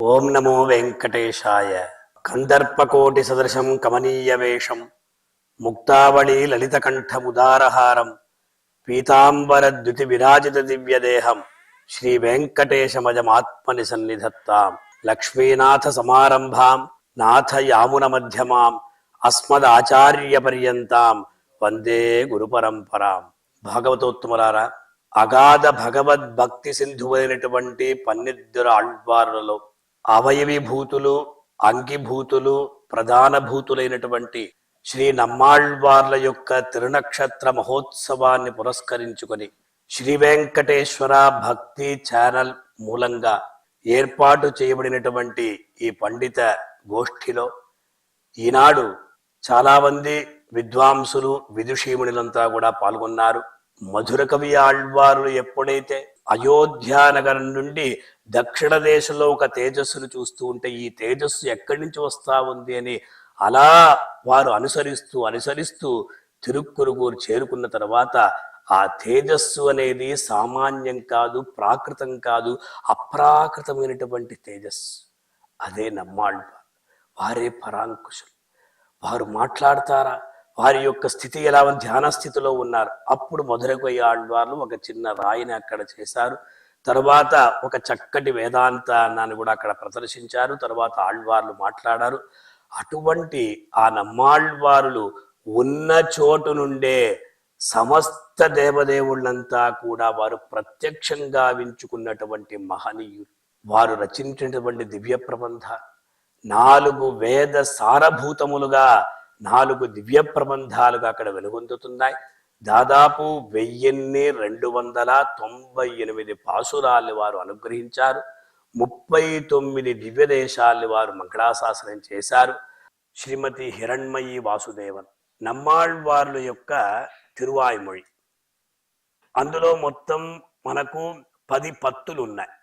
ఓం నమో వెంకటేశాయ. కందర్పకోటి సదృశం కమనీయ వేషం ముక్తావళి లలిత కంఠముదారహారం పీతాంబరద్యుతి విరాజిత దివ్యదేహం శ్రీ వెంకటేశమజమాత్మని సన్నిధత్తాం. లక్ష్మీనాథ సమారంభాం నాథ యామున మధ్యమాం అస్మదాచార్య పర్యంతాం వందే గురు పరంపరాం. భాగవతోత్తములారా, అగాధ భగవద్భక్తి సింధువైనటువంటి పన్నిద్దరు ఆళ్వారులలో అవయవీభూతులు, అంగిభూతులు, ప్రధాన భూతులైనటువంటి శ్రీ నమ్మాళ్వార్ల యొక్క తిరునక్షత్ర మహోత్సవాన్ని పురస్కరించుకొని శ్రీ వెంకటేశ్వర భక్తి ఛానల్ మూలంగా ఏర్పాటు చేయబడినటువంటి ఈ పండిత గోష్ఠిలో ఈనాడు చాలా మంది విద్వాంసులు, విదుషీమునులంతా కూడా పాల్గొన్నారు. మధుర కవి ఆళ్వారులు ఎప్పుడైతే అయోధ్య నగరం నుండి దక్షిణ దేశంలో ఒక తేజస్సును చూస్తూ ఉంటే ఈ తేజస్సు ఎక్కడి నుంచి వస్తా ఉంది అని అలా వారు అనుసరిస్తూ తిరుక్కురుగూరు చేరుకున్న తర్వాత ఆ తేజస్సు అనేది సామాన్యం కాదు, ప్రాకృతం కాదు, అప్రాకృతమైనటువంటి తేజస్సు. అదే నమ్మాళ్వారు. వారే పరాంకుశులు. వారు మాట్లాడతారా, వారి యొక్క స్థితి ఎలా ధ్యాన స్థితిలో ఉన్నారు. అప్పుడు మధురకు ఆళ్వార్లు ఒక చిన్న రాయిని అక్కడ చేశారు. తర్వాత ఒక చక్కటి వేదాంతాన్ని కూడా అక్కడ ప్రదర్శించారు. తర్వాత ఆళ్వార్లు మాట్లాడారు. అటువంటి ఆ నమ్మాళ్వారులు ఉన్న చోటు నుండే సమస్త దేవదేవుళ్ళంతా కూడా వారు ప్రత్యక్షంగా వించుకున్నటువంటి మహనీయులు. వారు రచించినటువంటి దివ్య ప్రబంధ 4 వేద సారభూతములుగా 4 దివ్య ప్రబంధాలుగా అక్కడ వెలుగొందుతున్నాయి. దాదాపు 1298 పాసురాల్ని వారు అనుగ్రహించారు. 39 దివ్య దేశాల్ని వారు మంగళాశాసనం చేశారు. శ్రీమతి హిరణ్మయీ వాసుదేవన్ నమ్మాళ్వార్ల యొక్క తిరువాయిమొഴി. అందులో మొత్తం మనకు 10 పత్తులు ఉన్నాయి.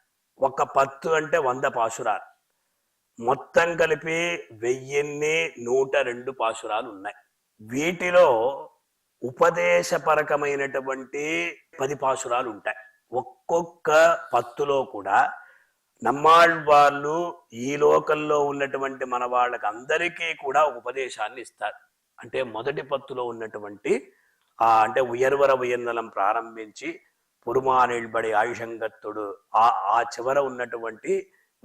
ఒక పత్తు అంటే 100 పాసురాలు. మొత్తం కలిపి 1102 పాసురాలు ఉన్నాయి. వీటిలో ఉపదేశపరకమైనటువంటి 10 పాసురాలు ఉంటాయి. ఒక్కొక్క పత్తులో కూడా నమ్మాళ్వార్లు ఈ లోకంలో ఉన్నటువంటి మన వాళ్ళకి అందరికీ కూడా ఉపదేశాన్ని ఇస్తారు. అంటే మొదటి పత్తులో ఉన్నటువంటి అంటే ఉయర్వర ఉయర్నలం ప్రారంభించి పురుమానిల్బడి ఆయుషంగత్తుడు ఆ చివర ఉన్నటువంటి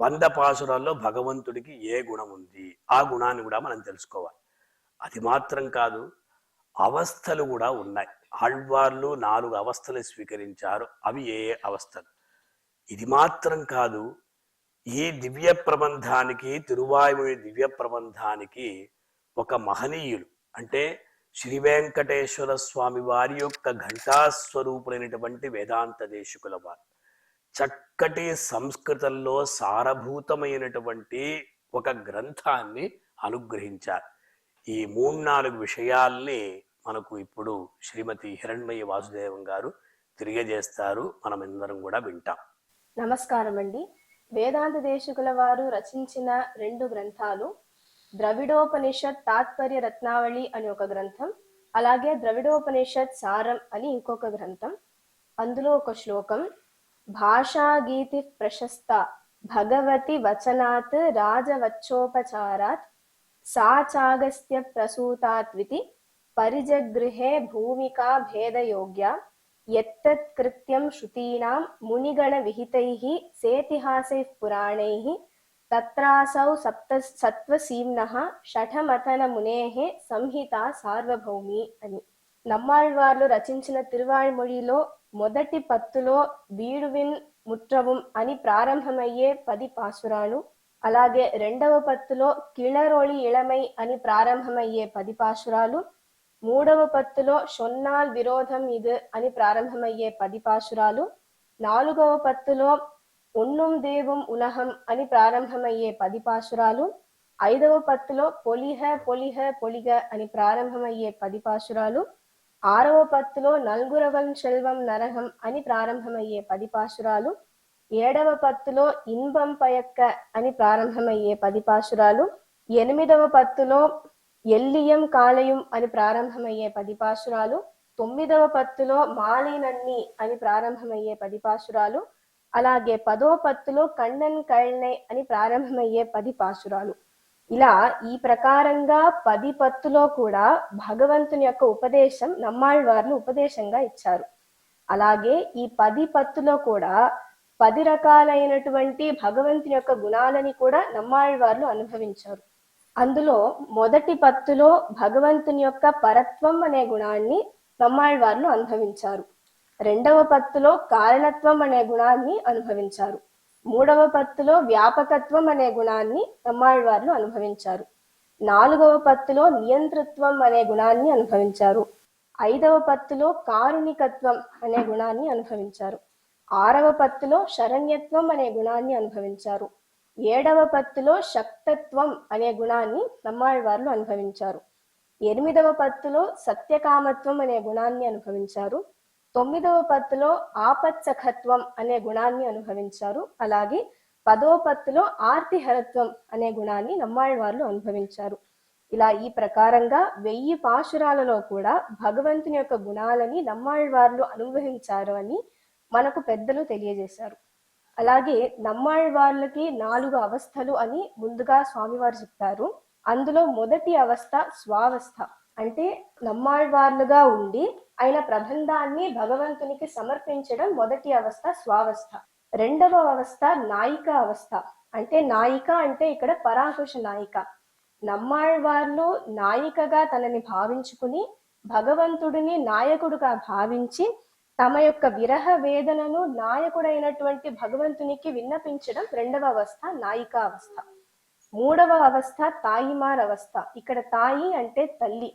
100 పాసురాల్లో భగవంతుడికి ఏ గుణం ఉంది, ఆ గుణాన్ని కూడా మనం తెలుసుకోవాలి. అది మాత్రం కాదు, అవస్థలు కూడా ఉన్నాయి. ఆళ్వార్లు 4 అవస్థలు స్వీకరించారు. అవి ఏ అవస్థలు? ఇది మాత్రం కాదు, ఈ దివ్య ప్రబంధానికి, తిరువాయిమొഴి దివ్య ప్రబంధానికి ఒక మహనీయులు అంటే శ్రీ వెంకటేశ్వర స్వామి వారి యొక్క ఘంటాస్వరూపులైనటువంటి వేదాంత దేశికుల వారు చక్కటి సంస్కృతంలో సారభూతమైనటువంటి ఒక గ్రంథాన్ని అనుగ్రహించారు. ఈ 3-4 విషయాల్ని మనకు ఇప్పుడు శ్రీమతి హిరణ్మయీ వాసుదేవం గారు తెలియజేస్తారు. మనం అందరం కూడా వింటాం. నమస్కారం అండి. వేదాంత దేశికుల వారు రచించిన 2 గ్రంథాలు ద్రవిడోపనిషత్ తాత్పర్య రత్నావళి అని ఒక గ్రంథం, అలాగే ద్రవిడోపనిషత్ సారం అని ఇంకొక గ్రంథం. అందులో ఒక శ్లోకం, భాషాగీతి ప్రశస్త భగవతి వచనాత్ రాజవచ్చోపచారాత్ సాచాగస్త్య ప్రసూతాత్వితి పరిజగృహే భూమికా భేదయోగ్య యత్తత్ కృత్యం శృతీనాం మునిగణ విహితైః సేతిహాసైః పురాణైః తత్రాసౌ సత్వసీమ్నః షఠమథన మునేః సంహిత సార్వభౌమి అని. నమ్మాళ్వార్లు రచించిన తిరువాయిమొழிలో మొదటి పత్తులో వీడువిన్ ముట్రవుం అని ప్రారంభమయ్యే 10 పాసురాలు, అలాగే 2వ పత్తులో కిళరొళి ఇళమై అని ప్రారంభమయ్యే 10 పాసురాలు, 3వ పత్తులో షొన్నాల్ విరోధం ఇది అని ప్రారంభమయ్యే 10 పాసురాలు, 4వ పత్తులో ఉన్నుం దేవం ఉలహం అని ప్రారంభమయ్యే 10 పాసురాలు, 5వ పత్తులో పొలిహ పొలిహ పొలిగ అని ప్రారంభమయ్యే 10 పాసురాలు, 6వ పత్తులో నల్గురవం శెల్వం నరహం అని ప్రారంభమయ్యే 10 పాసురాలు, 7వ పత్తులో ఇన్బం పయక్క అని ప్రారంభమయ్యే 10 పాసురాలు, 8వ పత్తులో ఎల్లియం కాళయం అని ప్రారంభమయ్యే 10 పాసురాలు, 9వ పత్తులో మాలినన్ని అని ప్రారంభమయ్యే 10 పాసురాలు, అలాగే 10వ పత్తులో కಣ್ಣన్ కళ్ళనై అని ప్రారంభమయ్యే 10 పాశురాలు. ఇలా ఈ ప్రకారంగా 10 పత్తులో కూడా భగవంతుని యొక్క ఉపదేశం నమ్మాళ్వార్లు ఉపదేశంగా ఇచ్చారు. అలాగే ఈ 10 పత్తులో కూడా 10 రకాలైనటువంటి భగవంతుని యొక్క గుణాలని కూడా నమ్మాళ్వార్లు అనుభవించారు. అందులో మొదటి పత్తులో భగవంతుని యొక్క పరత్వం అనే గుణాన్ని నమ్మాళ్వార్లు అనుభవించారు. రెండవ పత్తులో కారణత్వం అనే గుణాన్ని అనుభవించారు. మూడవ పత్తులో వ్యాపకత్వం అనే గుణాన్ని నమ్మాళ్వార్లు అనుభవించారు. 4వ పత్తులో నియంతృత్వం అనే గుణాన్ని అనుభవించారు. 5వ పత్తులో కారుణికత్వం అనే గుణాన్ని అనుభవించారు. 6వ పత్తులో శరణ్యత్వం అనే గుణాన్ని అనుభవించారు. 7వ పత్తులో శక్తత్వం అనే గుణాన్ని నమ్మాళ్వార్లు అనుభవించారు. 8వ పత్తులో సత్యకామత్వం అనే గుణాన్ని అనుభవించారు. 9వ పత్తులో ఆపత్సఖత్వం అనే గుణాన్ని అనుభవించారు. అలాగే 10వ పత్తులో ఆర్తిహరత్వం అనే గుణాన్ని నమ్మాళ్వార్లు అనుభవించారు. ఇలా ఈ ప్రకారంగా 1000 పాశురాలలో కూడా భగవంతుని యొక్క గుణాలని నమ్మాళ్వార్లు అనుభవించారు అని మనకు పెద్దలు తెలియజేశారు. అలాగే నమ్మాళ్వార్లకి 4 అవస్థలు అని ముందుగా స్వామివారు చెప్పారు. అందులో మొదటి అవస్థ స్వావస్థ, అంటే నమ్మాళ్వార్లుగా ఉండి ఆయన ప్రబంధాన్ని భగవంతునికి సమర్పించడం మొదటి అవస్థ స్వావస్థ. రెండవ అవస్థ నాయిక అవస్థ, అంటే నాయిక అంటే ఇక్కడ పరాంకుశ నాయిక. నమ్మాళ్వార్లు నాయికగా తనని భావించుకుని భగవంతుడిని నాయకుడుగా భావించి తమ యొక్క విరహ వేదనను నాయకుడైనటువంటి భగవంతునికి విన్నపించడం రెండవ అవస్థ నాయిక అవస్థ. మూడవ అవస్థ తాయిమార్ అవస్థ. ఇక్కడ తాయి అంటే తల్లి,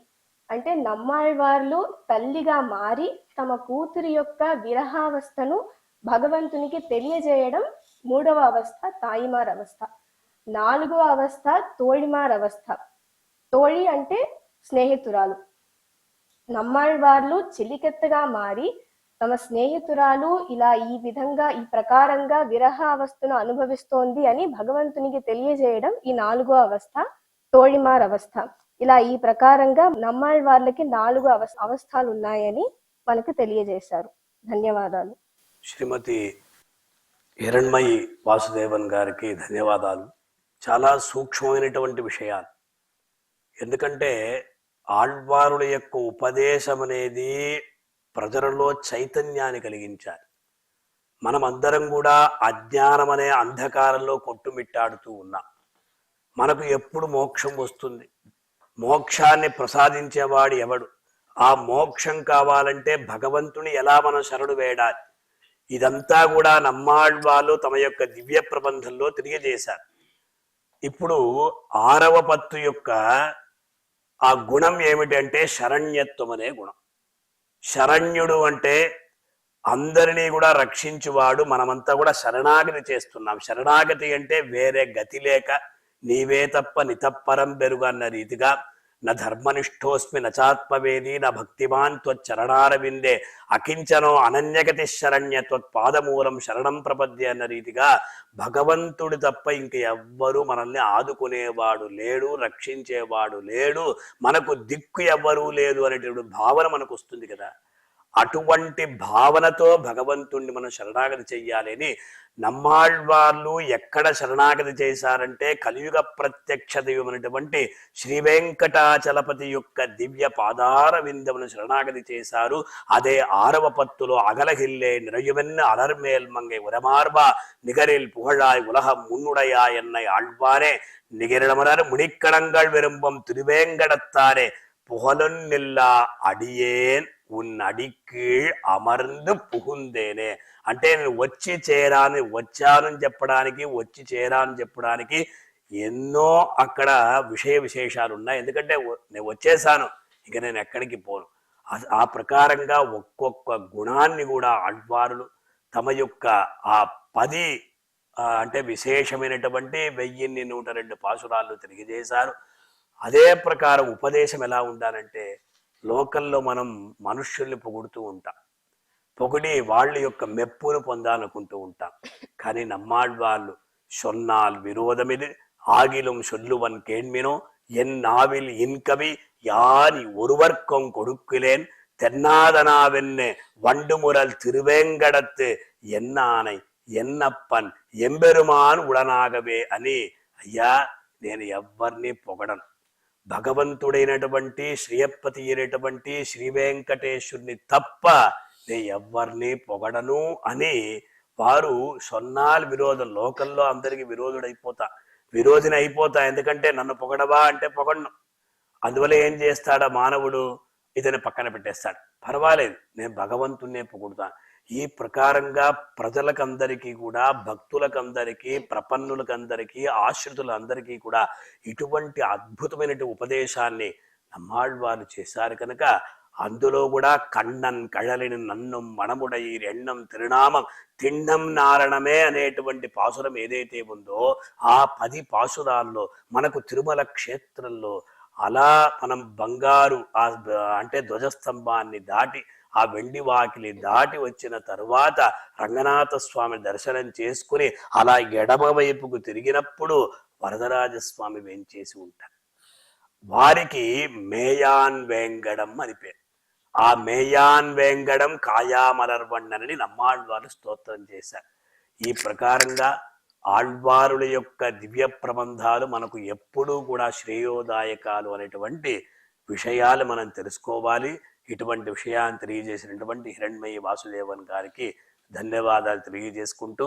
అంటే నమ్మాళ్వార్లు తల్లిగా మారి తమ కూతురి యొక్క విరహావస్థను భగవంతునికి తెలియజేయడం మూడవ అవస్థ తాయిమార్ అవస్థ. 4వ అవస్థ తోళిమార్ అవస్థ. తోళి అంటే స్నేహితురాలు. నమ్మాళ్వార్లు చిలికెత్తగా మారి తమ స్నేహితురాలు ఇలా ఈ విధంగా ఈ ప్రకారంగా విరహ అవస్థను అనుభవిస్తోంది అని భగవంతునికి తెలియజేయడం ఈ 4వ అవస్థ తోళిమార్ అవస్థ. ఇలా ఈ ప్రకారంగా నమ్మాళ్వార్లకి 4 అవస్థలు ఉన్నాయని మనకు తెలియజేశారు. ధన్యవాదాలు. శ్రీమతి హిరణ్మయి వాసుదేవన్ గారికి ధన్యవాదాలు. చాలా సూక్ష్మమైనటువంటి విషయాలు. ఎందుకంటే ఆళ్వారుల యొక్క ఉపదేశం అనేది ప్రజలలో చైతన్యాన్ని కలిగించాలి. మనమందరం కూడా అజ్ఞానం అనే అంధకారంలో కొట్టుమిట్టాడుతూ ఉన్నాం. మనకు ఎప్పుడు మోక్షం వస్తుంది? మోక్షాన్ని ప్రసాదించేవాడు ఎవడు? ఆ మోక్షం కావాలంటే భగవంతుని ఎలా మనం శరణు వేడాలి? ఇదంతా కూడా నమ్మాళ్వార్లు తమ యొక్క దివ్య ప్రబంధంలో తెలియజేశారు. ఇప్పుడు 6వ పత్తు యొక్క ఆ గుణం ఏమిటంటే శరణ్యత్వం అనే గుణం. శరణ్యుడు అంటే అందరినీ కూడా రక్షించువాడు. మనమంతా కూడా శరణాగతి చేస్తున్నాం. శరణాగతి అంటే వేరే గతి లేక నీవే తప్ప నితప్పరం బెరుగు అన్న రీతిగా న ధర్మనిష్ఠోస్మి నచాత్మవేది న భక్తిమాన్ త్వచ్చరణారవిందే అకించనో అనన్యగతి శరణ్య త్వత్పాదమూలం శరణం ప్రపద్య అన్న రీతిగా భగవంతుడు తప్ప ఇంక ఎవ్వరూ మనల్ని ఆదుకునేవాడు లేడు, రక్షించేవాడు లేడు, మనకు దిక్కు ఎవ్వరూ లేదు అనేటువంటి భావన మనకు వస్తుంది కదా. అటువంటి భావనతో భగవంతుణ్ణి మనం శరణాగతి చెయ్యాలని నమ్మాళ్వార్లు ఎక్కడ శరణాగతి చేశారంటే కలియుగ ప్రత్యక్ష దైవమైనటువంటి శ్రీ వెంకటాచలపతి యొక్క దివ్య పాదార విందమును శరణాగతి చేశారు. అదే 6వ పత్తులో అగలగిల్లే నిరయువెన్న అలర్మేల్ మంగై ఉరమార్బా నిగరిల్ పుகழாய் உலகம் முன்னுடையா என்னை ஆழ்வாரே நிகரிடமரர் முனிக்கடங்கள் விரும்பும் திருவேங்கடத்தாரே புகழொன்னில்லா అడియేన్ ఉన్ అడికీళ్ అమర్ందు పుహుందేనే. అంటే నేను వచ్చి చేరాను, వచ్చానని చెప్పడానికి, వచ్చి చేరాను చెప్పడానికి ఎన్నో అక్కడ విశేషాలు ఉన్నాయి. ఎందుకంటే నేను వచ్చేసాను, ఇక నేను ఎక్కడికి పోను. ఆ ప్రకారంగా ఒక్కొక్క గుణాన్ని కూడా ఆళ్వారులు తమ యొక్క ఆ 10 అంటే విశేషమైనటువంటి 1102 పాశురాలు తెలియజేశారు. అదే ప్రకారం ఉపదేశం ఎలా ఉండాలంటే, లోకల్లో మనం మనుష్యుల్ని పొగుడుతూ ఉంటాం, పొగిడి వాళ్ళ యొక్క మెప్పును పొందాలనుకుంటూ ఉంటాం. కానీ నమ్మాళ్వార్లు சொன்னால் விரோதமிது ஆகிலும் சொல்லுவன் கேண்மினோ என் நாவில் இன்கவி யார் ஒருவர்க்கும் கொடுக்கிலேன் தென்னாதனாவென்னு வண்டுமுரல் திருவேங்கடத்து என்னானை ఎన్నప్పన్ ఎంబెరుమాన్ ఉడనాగవే అని. అయ్యా, నేను ఎవ్వరిని పొగడను. భగవంతుడైనటువంటి శ్రీయప్పతి అయినటువంటి శ్రీ వెంకటేశ్వరుని తప్ప నేను ఎవ్వరిని పొగడను అని వారు సొన్నాలు విరోధం. లోకంలో అందరికి విరోధిని అయిపోతా. ఎందుకంటే నన్ను పొగడవా అంటే పొగడను. అందువల్ల ఏం చేస్తాడా మానవుడు, ఇతని పక్కన పెట్టేస్తాడు. పర్వాలేదు, నేను భగవంతుణ్ణే పొగుడుతాను. ఈ ప్రకారంగా ప్రజలకందరికీ కూడా, భక్తులకందరికీ, ప్రపన్నులకందరికీ, ఆశ్రితులందరికీ కూడా ఇటువంటి అద్భుతమైనటువంటి ఉపదేశాన్ని నమ్మాళ్వారు చేశారు కనుక అందులో కూడా కണ്ണన్ కழலின் నన్నుం మణముడైర్ ఎన్నం తిరునామం తిన్నం నారణమే అనేటువంటి పాసురం ఏదైతే ఉందో ఆ 10 పాసురాల్లో మనకు తిరుమల క్షేత్రంలో అలా మనం బంగారు అంటే ధ్వజస్తంభాన్ని దాటి ఆ వెండి వాకిలి దాటి వచ్చిన తరువాత రంగనాథ స్వామి దర్శనం చేసుకుని అలా ఎడమ వైపుకు తిరిగినప్పుడు వరదరాజస్వామి వేంచేసి ఉంటారు. వారికి మేయాన్ వేంగడం అని పేరు. ఆ మేయాన్ వేంగడం కాయామలర్వన్నని నమ్మాళ్వారు స్తోత్రం చేశారు. ఈ ప్రకారంగా ఆళ్వారుల యొక్క దివ్య ప్రబంధాలు మనకు ఎప్పుడూ కూడా శ్రేయోదాయకాలు అనేటువంటి విషయాలు మనం తెలుసుకోవాలి. ఇటువంటి విషయాన్ని తెలియజేసినటువంటి హిరణ్మయి వాసుదేవన్ గారికి ధన్యవాదాలు తెలియజేసుకుంటూ